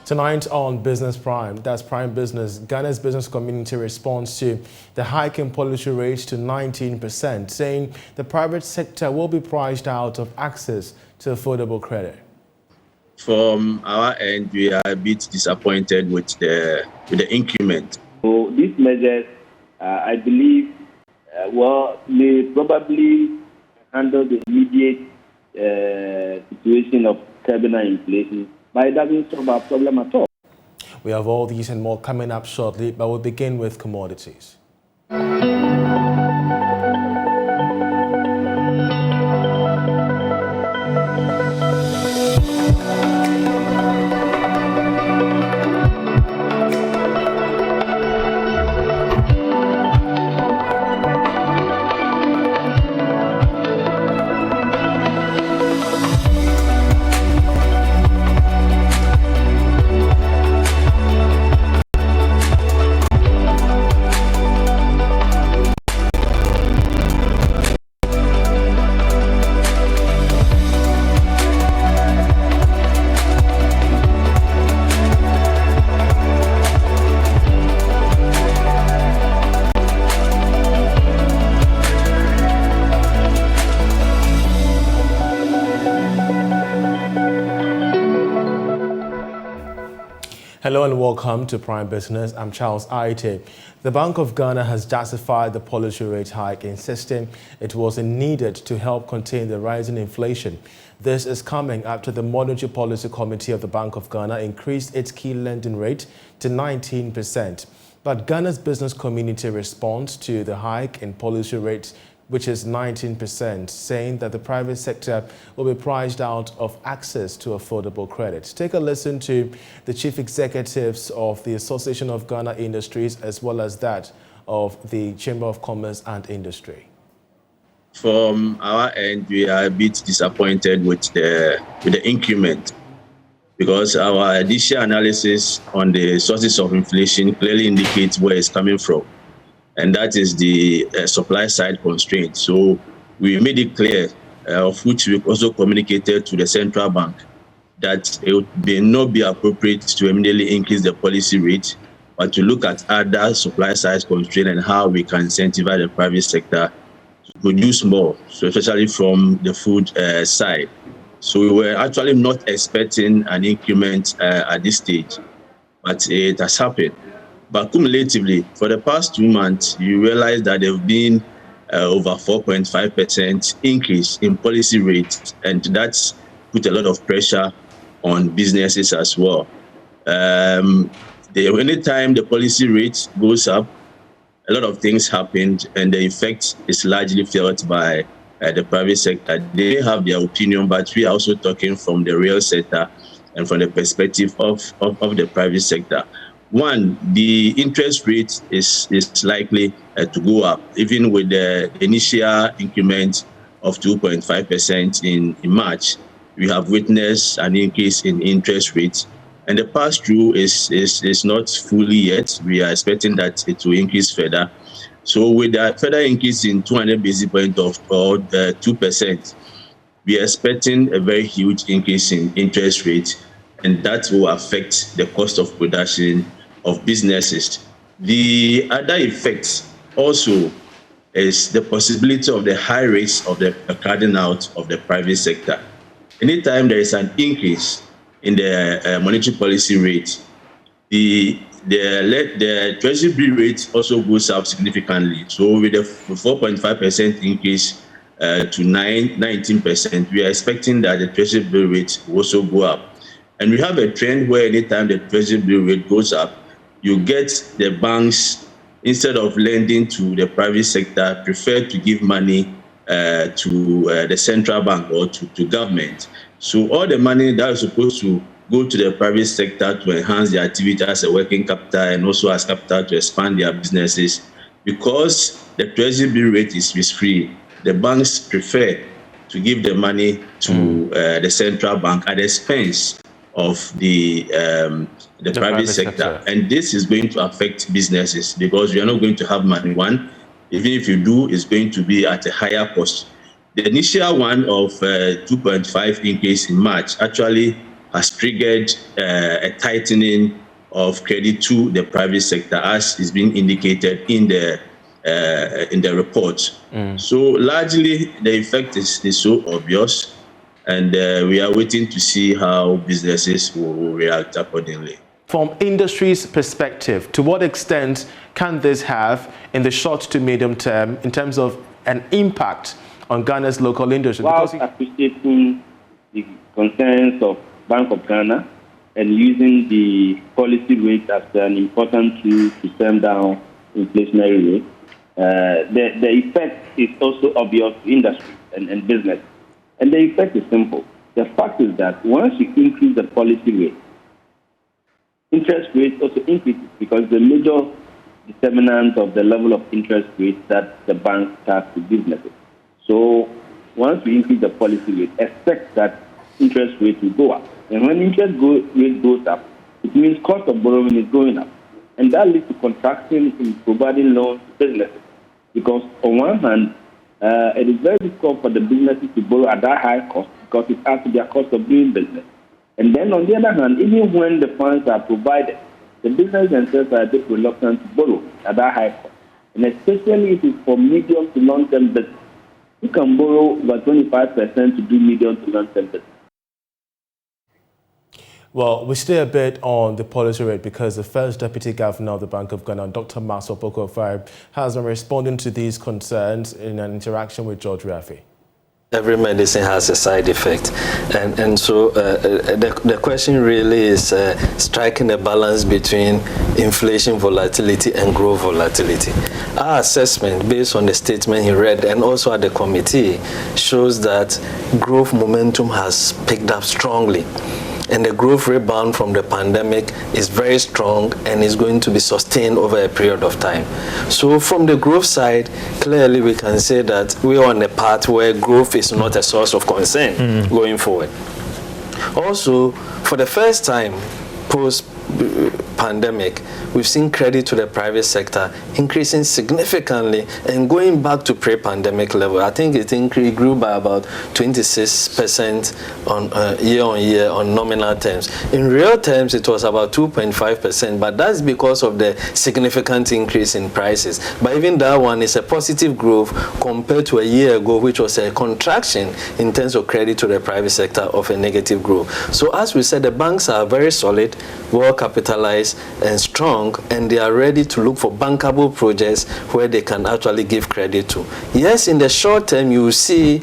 Tonight on Business Prime, that's Prime Business, Ghana's business community responds to the hike in policy rates to 19%, saying the private sector will be priced out of access to affordable credit. From our end, we are a bit disappointed with the increment. So these measures, I believe, may probably handle the immediate situation of turbulent inflation, but it doesn't solve our problem at all. We have all these and more coming up shortly, but we'll begin with commodities. Hello and welcome to Prime Business. I'm Charles Ayitey. The Bank of Ghana has justified the policy rate hike, insisting it was needed to help contain the rising inflation. This is coming after the Monetary Policy Committee of the Bank of Ghana increased its key lending rate to 19%. But Ghana's business community responds to the hike in policy rates, which is 19%, saying that the private sector will be priced out of access to affordable credit. Take a listen to the chief executives of the Association of Ghana Industries as well as that of the Chamber of Commerce and Industry. From our end, we are a bit disappointed with the increment, because our initial analysis on the sources of inflation clearly indicates where it's coming from, and that is the supply side constraint. So we made it clear, of which we also communicated to the central bank, that it may not be appropriate to immediately increase the policy rate, but to look at other supply side constraint and how we can incentivize the private sector to produce more, so especially from the food side. So we were actually not expecting an increment at this stage, but it has happened. But cumulatively, for the past 2 months, you realize that there have been over 4.5% increase in policy rates, and that's put a lot of pressure on businesses as well. Anytime the policy rate goes up, a lot of things happened, and the effect is largely felt by the private sector. They have their opinion, but we are also talking from the real sector and from the perspective of the private sector. One, the interest rate is likely to go up, even with the initial increment of 2.5% in March. We have witnessed an increase in interest rates, and the pass-through is not fully yet. We are expecting that it will increase further. So with a further increase in 200 basis points of 2%, we are expecting a very huge increase in interest rates, and that will affect the cost of production of businesses. The other effect also is the possibility of the high rates of the crowding out of the private sector. Anytime there is an increase in the monetary policy rate, the treasury rate also goes up significantly. So with a 4.5% increase to 19%, we are expecting that the treasury bill rate will also go up. And we have a trend where anytime the treasury bill rate goes up, you get the banks, instead of lending to the private sector, prefer to give money to the central bank or to government. So all the money that is supposed to go to the private sector to enhance their activity as a working capital and also as capital to expand their businesses, because the treasury bill rate is risk-free, the banks prefer to give the money to the central bank at the expense of the private sector. And this is going to affect businesses, because we are not going to have money. One, even if you do, it's going to be at a higher cost. The initial one of 2.5 increase in March actually has triggered a tightening of credit to the private sector, as is being indicated in the report. So largely, the effect is so obvious, and we are waiting to see how businesses will react accordingly. From industry's perspective, to what extent can this have in the short to medium term in terms of an impact on Ghana's local industry? Whilst appreciating the concerns of Bank of Ghana and using the policy rate as an important tool to stem down inflationary rate, the effect is also obvious to industry and business. And the effect is simple. The fact is that once you increase the policy rate, interest rates also increases, because the major determinant of the level of interest rates that the bank charge to businesses. So once we increase the policy rate, expect that interest rates will go up. And when interest rate goes up, it means cost of borrowing is going up. And that leads to contraction in providing loans to businesses. Because on one hand, it is very difficult for the businesses to borrow at that high cost, because it adds to their cost of doing business. And then on the other hand, even when the funds are provided, the business themselves are a bit reluctant to borrow at that high cost. And especially if it's for medium to long-term business. You can borrow over 25% to do medium to long-term business. Well, we stay a bit on the policy rate because the first Deputy Governor of the Bank of Ghana, Dr. Maso Pokofari, has been responding to these concerns in an interaction with George Rafi. Every medicine has a side effect, and so the question really is striking a balance between inflation volatility and growth volatility. Our assessment, based on the statement he read and also at the committee, shows that growth momentum has picked up strongly. And the growth rebound from the pandemic is very strong and is going to be sustained over a period of time. So from the growth side, clearly we can say that we are on a path where growth is not a source of concern going forward. Also, for the first time post-pandemic, we've seen credit to the private sector increasing significantly and going back to pre-pandemic level. I think it grew by about 26% on year-on-year on nominal terms. In real terms, it was about 2.5%, but that's because of the significant increase in prices. But even that one is a positive growth compared to a year ago, which was a contraction in terms of credit to the private sector of a negative growth. So as we said, the banks are very solid, well capitalized and strong, and they are ready to look for bankable projects where they can actually give credit to. Yes, in the short term, you will see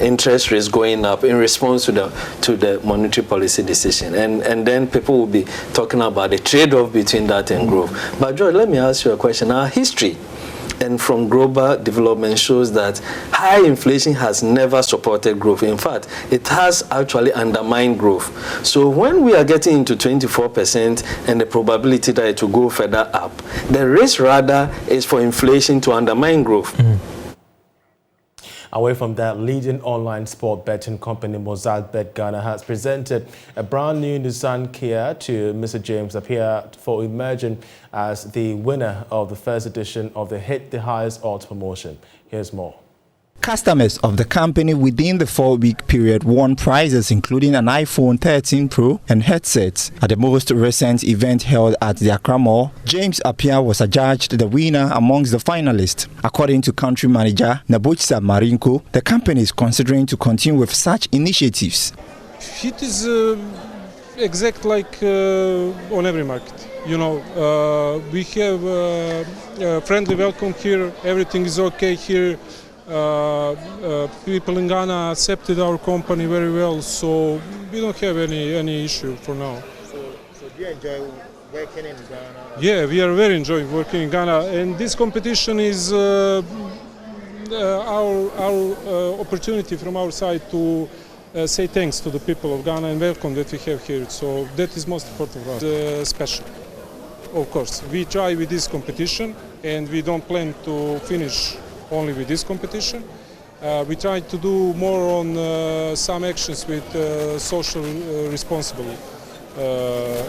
interest rates going up in response to the monetary policy decision, and then people will be talking about the trade-off between that and growth. But George, let me ask you a question. Our history and from global development shows that high inflation has never supported growth. In fact, it has actually undermined growth. So when we are getting into 24% and the probability that it will go further up, the risk rather is for inflation to undermine growth. Away from that, leading online sport betting company Mozart Bet Ghana has presented a brand new Nissan Kia to Mr. James Appiah for emerging as the winner of the first edition of the Hit the Highest Odds promotion. Here's more. Customers of the company within the 4-week period won prizes including an iPhone 13 Pro and headsets. At the most recent event held at the Accra Mall, James Appiah was adjudged the winner amongst the finalists. According to country manager Nabochsa Marinko, the company is considering to continue with such initiatives. It is exact like on every market. You know, we have a friendly welcome here, everything is okay here. People in Ghana accepted our company very well, so we don't have any issue for now. So do you enjoy working in Ghana? Yeah, we are very enjoying working in Ghana, and this competition is our opportunity from our side to say thanks to the people of Ghana and welcome that we have here. So that is most important for us. Special, of course. We try with this competition, and we don't plan to finish only with this competition. We try to do more on some actions with social responsible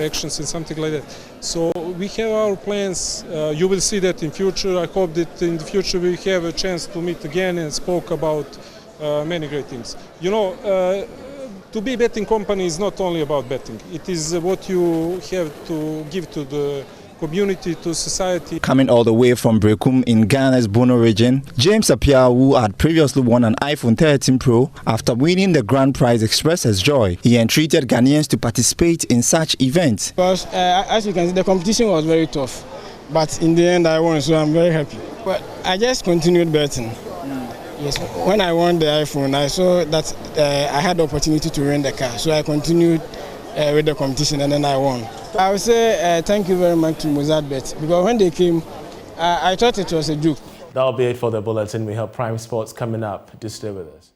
actions and something like that. So we have our plans. You will see that in future. I hope that in the future we have a chance to meet again and spoke about many great things. You know, To be a betting company is not only about betting. It is what you have to give to the community, to society. Coming all the way from Brekum in Ghana's Bono region, James Appiah, who had previously won an iPhone 13 Pro, after winning the grand prize, expressed his joy. He entreated Ghanaians to participate in such events. Because as you can see, the competition was very tough, but in the end I won, so I'm very happy. But I just continued betting. Yes, when I won the iPhone, I saw that I had the opportunity to win the car, so I continued with the competition and then I won. I would say thank you very much to Mozartbet, because when they came, I thought it was a joke. That'll be it for the bulletin. We have Prime Sports coming up. Do stay with us.